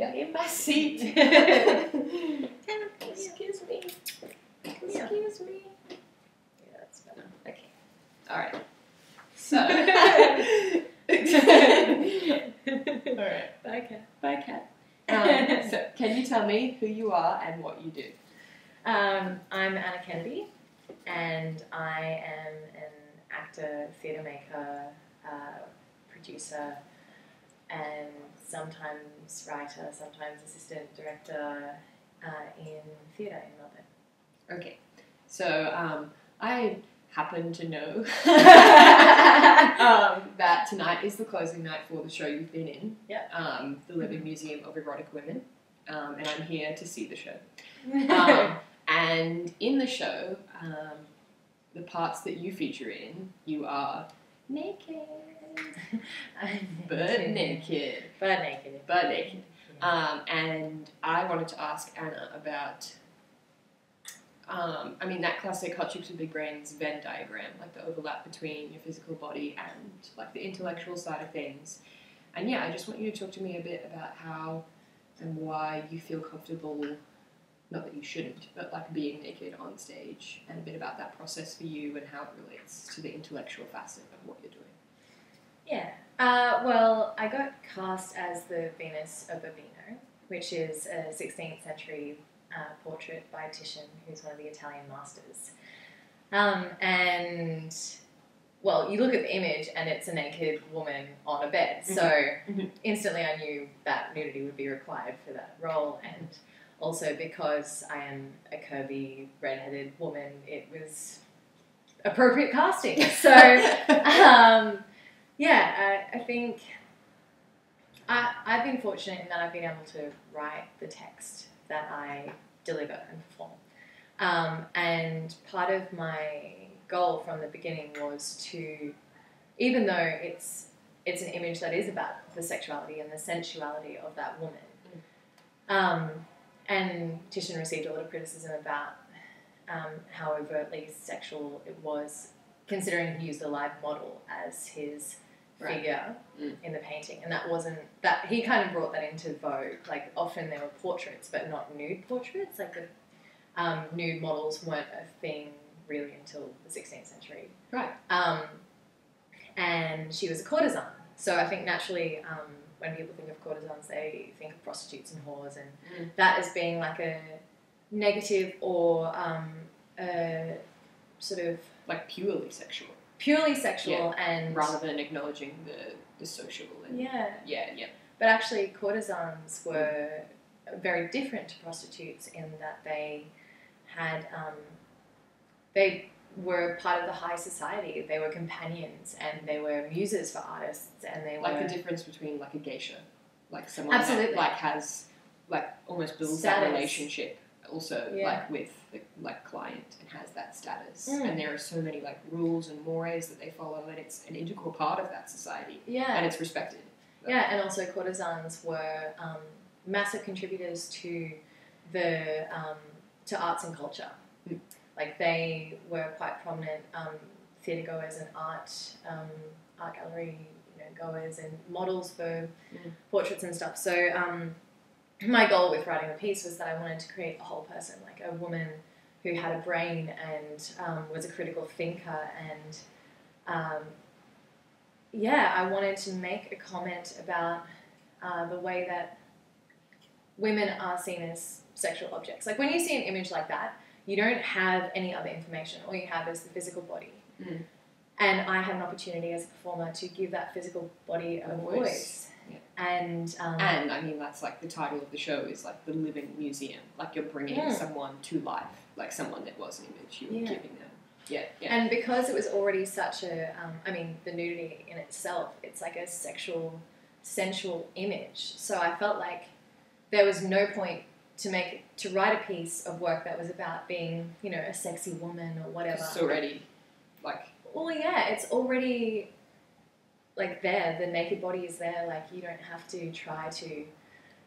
in my seat. Excuse me. Excuse me. Yeah, that's better. Okay. All right. So. All right. Bye, cat. Bye, Kat. So, can you tell me who you are and what you do? I'm Anna Kennedy, and I am an actor, theatre maker, producer, and sometimes writer, sometimes assistant director in theatre in Melbourne. Okay. So, I happen to know that tonight is the closing night for the show you've been in, the Living Museum of Erotic Women, and I'm here to see the show. And in the show, the parts that you feature in, you are naked. Butt naked. Butt naked. Butt naked. And I wanted to ask Anna about, that classic Hot Chicks with Big Brains Venn diagram, like the overlap between your physical body and like the intellectual side of things. And yeah, I just want you to talk to me a bit about how and why you feel comfortable, not that you shouldn't, but like being naked on stage, and a bit about that process for you and how it relates to the intellectual facet of what you're doing. Yeah. Well, I got cast as the Venus of Urbino, which is a 16th century portrait by Titian, who's one of the Italian masters. And, well, you look at the image and it's a naked woman on a bed. So instantly I knew that nudity would be required for that role. And also because I am a curvy, redheaded woman, it was appropriate casting. So, I think I've been fortunate in that I've been able to write the text that I deliver and perform. And part of my goal from the beginning was to, even though it's an image that is about the sexuality and the sensuality of that woman, and Titian received a lot of criticism about how overtly sexual it was, considering he used a live model as his figure in the painting, and that he kind of brought that into vogue. Like, often there were portraits but not nude portraits, like the nude models weren't a thing really until the 16th century, and she was a courtesan, so I think naturally when people think of courtesans they think of prostitutes and whores, and that as being like a negative or a sort of like purely sexual, and rather than acknowledging the social and but actually courtesans were very different to prostitutes in that they had they were part of the high society. They were companions and they were muses for artists, and they were like the difference between like a geisha, like someone that like has like almost builds that relationship also like with the like client and has that status, and there are so many like rules and mores that they follow, and it's an integral part of that society, and it's respected. And also courtesans were massive contributors to the to arts and culture. Like they were quite prominent theatre goers and art gallery goers and models for portraits and stuff. So my goal with writing the piece was that I wanted to create a whole person, like a woman who had a brain and was a critical thinker, and I wanted to make a comment about the way that women are seen as sexual objects. Like when you see an image like that, you don't have any other information. All you have is the physical body. And I had an opportunity as a performer to give that physical body a voice. Yeah. And I mean, that's like the title of the show is like the Living Museum. Like you're bringing someone to life, like someone that was an image you were giving them. And because it was already such a, the nudity in itself, it's like a sexual, sensual image. So I felt like there was no point to write a piece of work that was about being, a sexy woman or whatever. It's already like... Well, yeah, it's already like there. The naked body is there. Like you don't have to try to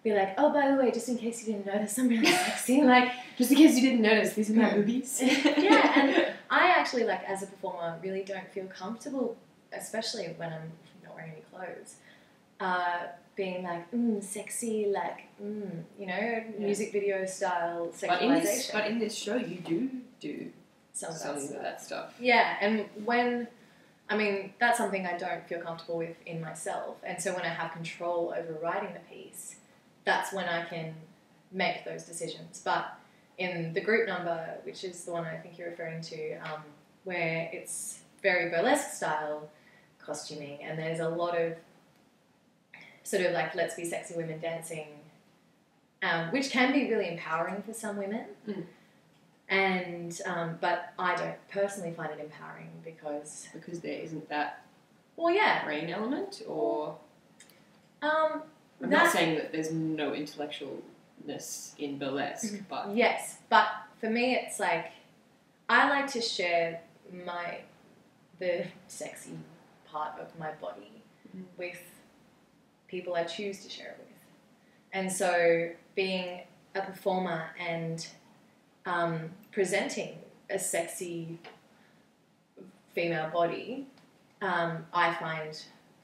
be like, oh, by the way, just in case you didn't notice, I'm really sexy. Like, just in case you didn't notice, these are my boobies. And I actually, like, as a performer, really don't feel comfortable, especially when I'm not wearing any clothes, being like, sexy, like, music video style sexualization. But in this show, you do some of that stuff. Yeah, and that's something I don't feel comfortable with in myself. And so when I have control over writing the piece, that's when I can make those decisions. But in the group number, which is the one I think you're referring to, where it's very burlesque style costuming, and there's a lot of sort of like let's be sexy women dancing, which can be really empowering for some women. And but I don't personally find it empowering because there isn't that brain element, or I'm not saying that there's no intellectualness in burlesque, but yes, but for me it's like I like to share the sexy part of my body with people I choose to share it with. And so being a performer and presenting a sexy female body, I find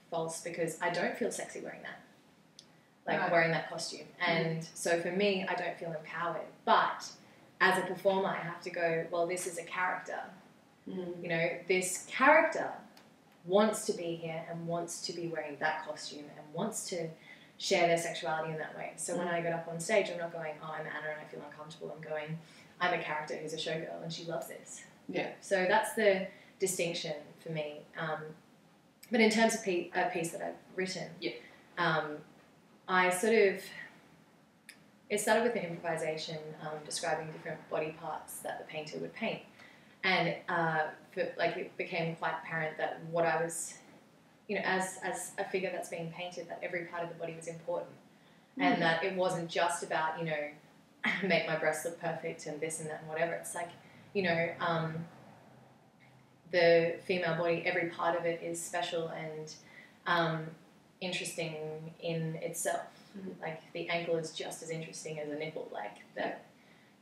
false because I don't feel sexy wearing that, wearing that costume. And so for me, I don't feel empowered. But as a performer, I have to go, well, this is a character. You know, this character wants to be here and wants to be wearing that costume and wants to share their sexuality in that way. So when I get up on stage, I'm not going, oh, I'm Anna and I feel uncomfortable. I'm going, I'm a character who's a showgirl and she loves this. Yeah. So that's the distinction for me. But in terms of a piece that I've written, I sort of, it started with an improvisation describing different body parts that the painter would paint. And it became quite apparent that what I was, as a figure that's being painted, that every part of the body was important. And that it wasn't just about, make my breasts look perfect and this and that and whatever. It's like, the female body, every part of it is special and interesting in itself. Like the ankle is just as interesting as a nipple. Like that,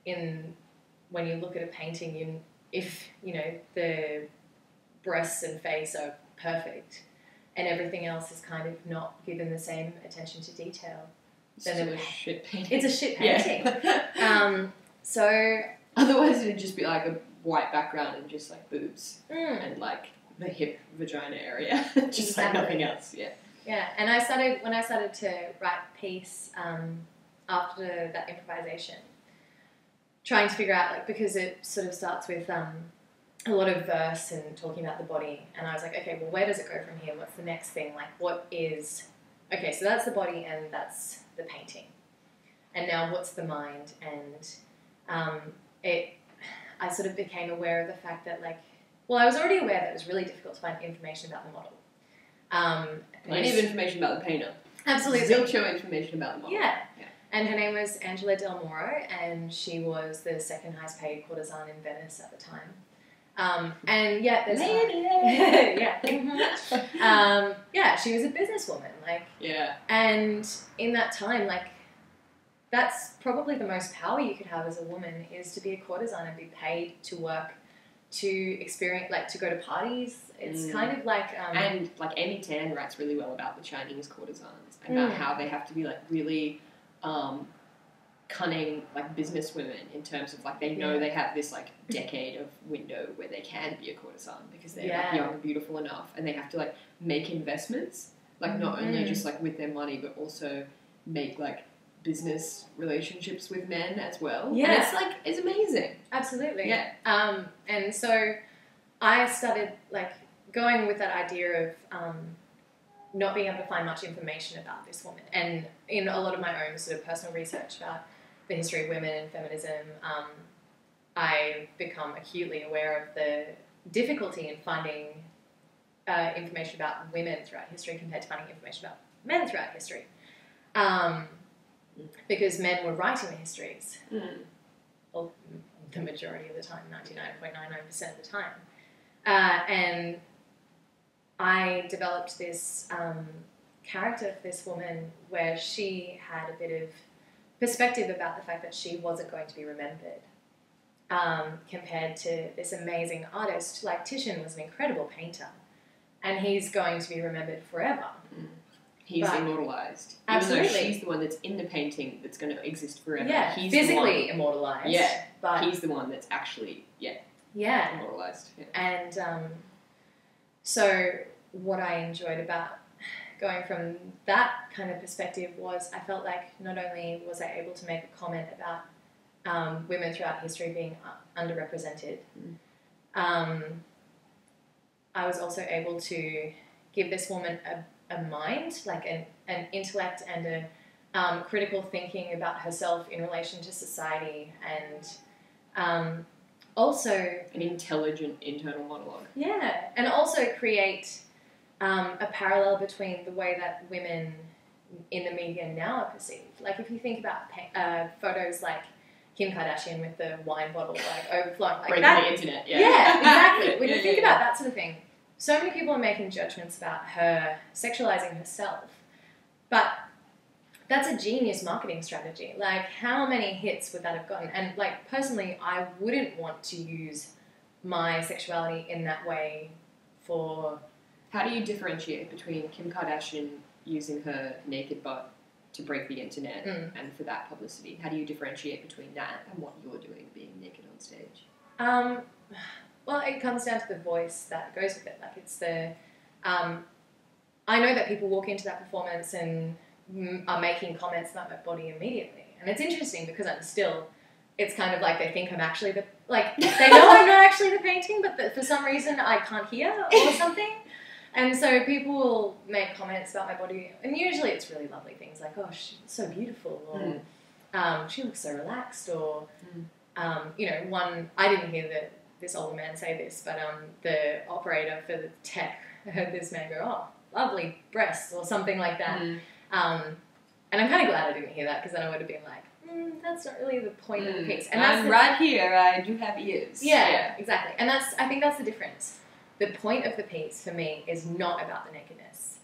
when you look at a painting, if the breasts and face are perfect and everything else is kind of not given the same attention to detail, then it's a shit painting. It's a shit painting. Yeah. So otherwise it'd just be like a white background and just like boobs and like the hip vagina area, just like nothing else. Yeah, and when I started to write a piece after that improvisation, trying to figure out, because it sort of starts with a lot of verse and talking about the body, and I was like, okay, well, where does it go from here? What's the next thing? Like, okay, so that's the body and that's the painting. And now what's the mind? And I sort of became aware of the fact that, I was already aware that it was really difficult to find information about the model. Plenty of information about the painter. Absolutely. Zilcho information about the model. Yeah. And her name was Angela Del Moro, and she was the second highest paid courtesan in Venice at the time. And yeah, there's she was a businesswoman, and in that time, that's probably the most power you could have as a woman, is to be a courtesan and be paid to work, to experience, to go to parties. It's kind of and Amy Tan writes really well about the Chinese courtesans, about how they have to be really cunning business women, in terms of they know they have this decade of window where they can be a courtesan because they're young and beautiful enough, and they have to make investments, not only just with their money, but also make business relationships with men as well. Yeah. And it's amazing. Absolutely. Yeah. And so I started going with that idea of not being able to find much information about this woman. And in a lot of my own sort of personal research about the history of women and feminism, I've become acutely aware of the difficulty in finding information about women throughout history compared to finding information about men throughout history. Because men were writing the histories, well, the majority of the time, 99.99% of the time. And I developed this character for this woman where she had a bit of perspective about the fact that she wasn't going to be remembered, compared to this amazing artist. Titian was an incredible painter, and he's going to be remembered forever. He's immortalised. Absolutely. Even though she's the one that's in the painting that's going to exist forever. Yeah, he's physically immortalised. Yeah, but he's the one that's actually, immortalised. Yeah. And so what I enjoyed about going from that kind of perspective was I felt like not only was I able to make a comment about women throughout history being underrepresented, I was also able to give this woman a mind, like an intellect and a critical thinking about herself in relation to society, and also an intelligent internal monologue. Yeah, and also create a parallel between the way that women in the media now are perceived. Like if you think about photos like Kim Kardashian with the wine bottle like overflowing, like breaking that. The internet. Yeah, exactly. When you think about that sort of thing, so many people are making judgments about her sexualizing herself, but that's a genius marketing strategy. Like, how many hits would that have gotten? And, like, personally, I wouldn't want to use my sexuality in that way for... How do you differentiate between Kim Kardashian using her naked butt to break the internet and for that publicity? How do you differentiate between that and what you're doing, being naked on stage? Well, it comes down to the voice that goes with it. Like, it's the... I know that people walk into that performance and are making comments about my body immediately. And it's interesting because I'm still... It's kind of like they think I'm actually the... Like, they know I'm not actually the painting, but for some reason I can't hear or something. And so people will make comments about my body, and usually it's really lovely things like, oh, she's so beautiful, or she looks so relaxed, or, you know, I didn't hear this older man say this, but the operator for the tech heard this man go, oh, lovely breasts, or something like that. And I'm kind of glad I didn't hear that, because then I would have been like, that's not really the point of the piece. And that's right here, I do have ears. Yeah, exactly. And I think that's the difference. The point of the piece for me is not about the nakedness.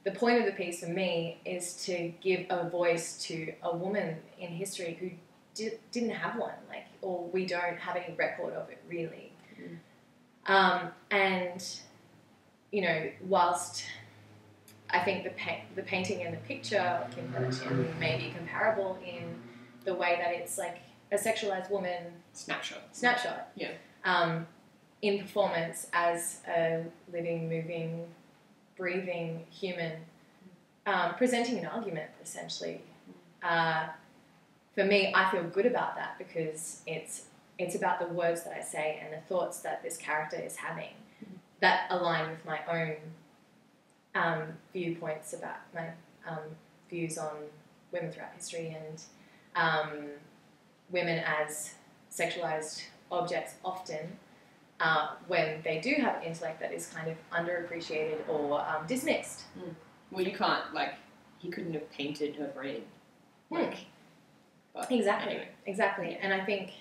The point of the piece for me is to give a voice to a woman in history who didn't have one, like, or we don't have any record of it really. And you know, whilst I think the painting and the picture of Kim Kardashian may be comparable in the way that it's like a sexualized woman snapshot. Yeah. In performance as a living, moving, breathing human, presenting an argument, essentially. For me, I feel good about that because it's about the words that I say and the thoughts that this character is having that align with my own viewpoints about my views on women throughout history and women as sexualized objects often. When they do have an intellect that is kind of underappreciated or dismissed. Well, you can't, like, he couldn't have painted her brain. Exactly, anyway. Exactly. And I think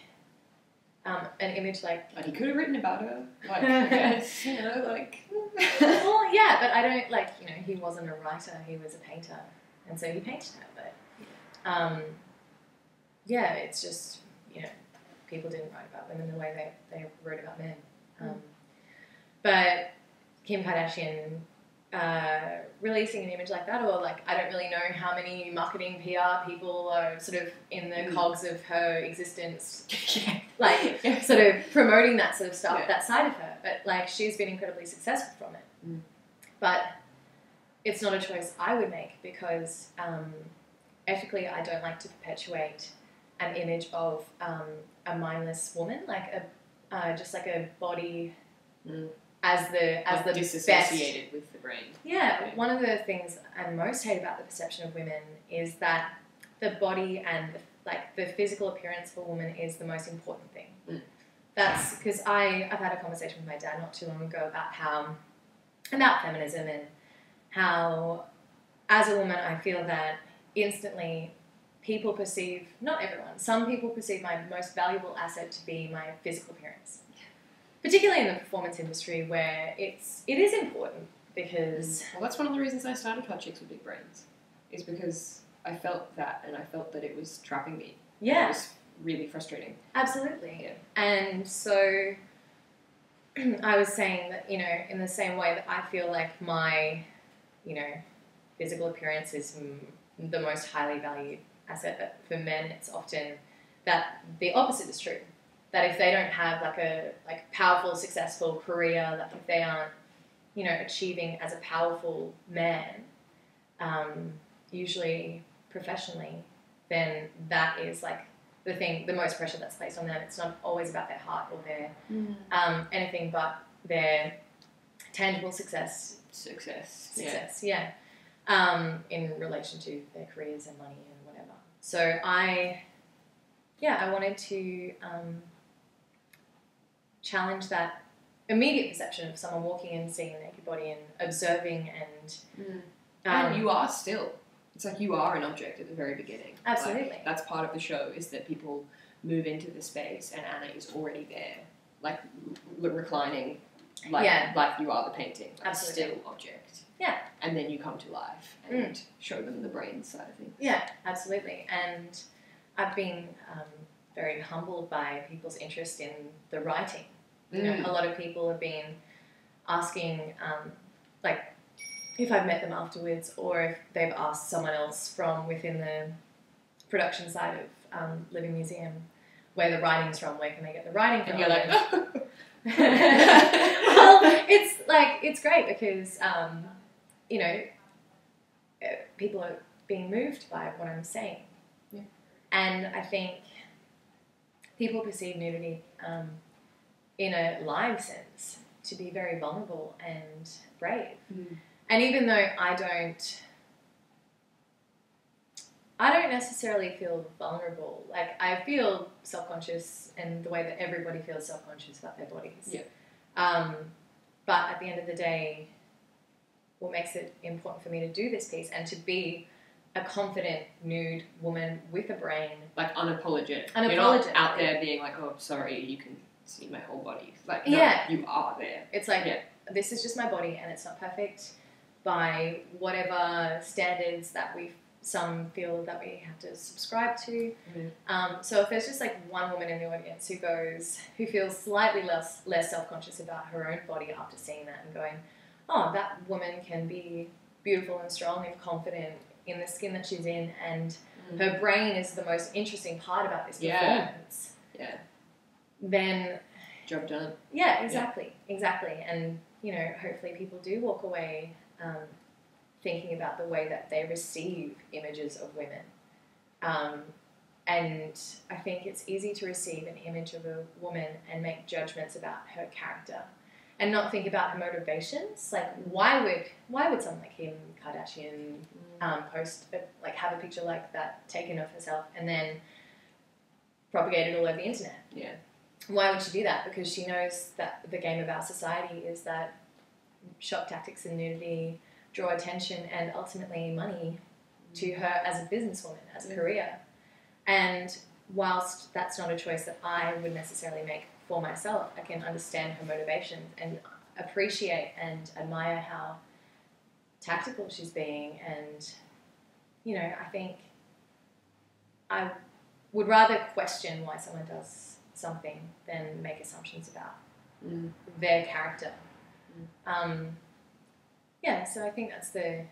an image like... But he could have written about her. Like, yes, you know, like... Well, yeah, but I don't, like, you know, he wasn't a writer, he was a painter. And so he painted her, but... yeah, it's just, you know, people didn't write about women the way they wrote about men. But Kim Kardashian releasing an image like that, or like I don't really know how many marketing PR people are sort of in the cogs of her existence, like sort of promoting that sort of stuff, that side of her. But like she's been incredibly successful from it. But it's not a choice I would make because ethically I don't like to perpetuate an image of a mindless woman, like just like a body as the disassociated best. With the brain. Yeah, one of the things I most hate about the perception of women is that the body and the physical appearance of a woman is the most important thing. That's because I've had a conversation with my dad not too long ago about feminism and how as a woman I feel that instantly people perceive, not everyone, some people perceive my most valuable asset to be my physical appearance. Particularly in the performance industry where it is important because... Well, that's one of the reasons I started Hot Chicks with Big Brains, is because I felt that and I felt that it was trapping me. Yeah. It was really frustrating. Absolutely. Yeah. And so I was saying that, you know, in the same way that I feel like my, you know, physical appearance is the most highly valued asset. But for men, it's often that the opposite is true. That if they don't have like a powerful, successful career, like if they aren't, you know, achieving as a powerful man, usually professionally, then that is like the most pressure that's placed on them. It's not always about their heart or their anything but their tangible success. Yeah. In relation to their careers and money and whatever. So I wanted to challenge that immediate perception of someone walking in, seeing a naked body and observing and you are still. It's like you are an object at the very beginning. Absolutely. Like, that's part of the show, is that people move into the space and Anna is already there, like reclining, like you are the painting. Like, absolutely. Still object. Yeah. And then you come to life and show them the brain side of things. Yeah, absolutely. And I've been very humbled by people's interest in the writing. You know, a lot of people have been asking, like, if I've met them afterwards or if they've asked someone else from within the production side of Living Museum where the writing's from, where can they get the writing from? And you're like, well, it's great because, you know, people are being moved by what I'm saying. Yeah. And I think people perceive nudity in a live sense to be very vulnerable and brave. And even though I don't necessarily feel vulnerable. Like, I feel self-conscious in the way that everybody feels self-conscious about their bodies. Yeah. But at the end of the day, what makes it important for me to do this piece and to be a confident nude woman with a brain. Like, unapologetic. Unapologetic. You're not out there being like, oh, sorry, you can see my whole body. Like, no, you are there. It's like, this is just my body and it's not perfect by whatever standards that some feel that we have to subscribe to. So if there's just like one woman in the audience who feels slightly less self-conscious about her own body after seeing that and going, oh, that woman can be beautiful and strong and confident in the skin that she's in, and her brain is the most interesting part about this performance. Yeah. Then job done. Yeah, exactly. And, you know, hopefully people do walk away thinking about the way that they receive images of women. And I think it's easy to receive an image of a woman and make judgments about her character and not think about her motivations. Like, why would someone like Kim Kardashian have a picture like that taken of herself and then propagate it all over the internet? Yeah. Why would she do that? Because she knows that the game of our society is that shock tactics and nudity draw attention and ultimately money to her as a businesswoman, as a career. And whilst that's not a choice that I would necessarily make for myself, I can understand her motivations and appreciate and admire how tactical she's being. And, you know, I think I would rather question why someone does something than make assumptions about their character. So I think that's the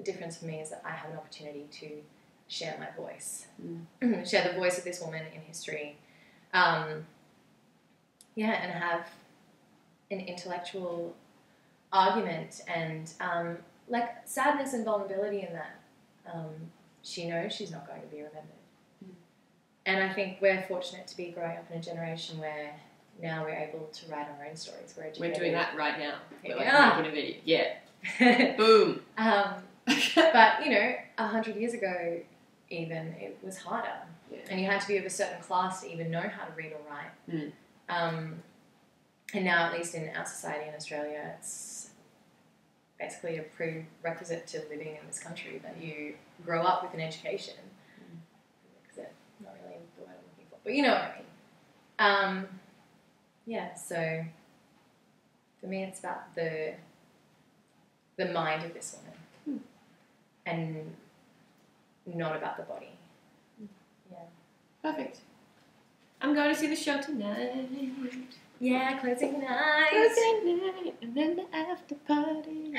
difference for me, is that I have an opportunity to share my voice, share the voice of this woman in history, and have an intellectual argument and like sadness and vulnerability in that. She knows she's not going to be remembered. And I think we're fortunate to be growing up in a generation where now we're able to write our own stories. We're doing that right now. We're making a video. Yeah. Boom. But, you know, 100 years ago, even, it was harder. Yeah. And you had to be of a certain class to even know how to read or write. And now, at least in our society in Australia, it's basically a prerequisite to living in this country that you grow up with an education. Not really the word I'm looking for, but you know what I mean. So for me it's about the mind of this woman and not about the body. Yeah. Perfect. I'm going to see the show tonight. Yeah, closing night. Closing night and then the after party.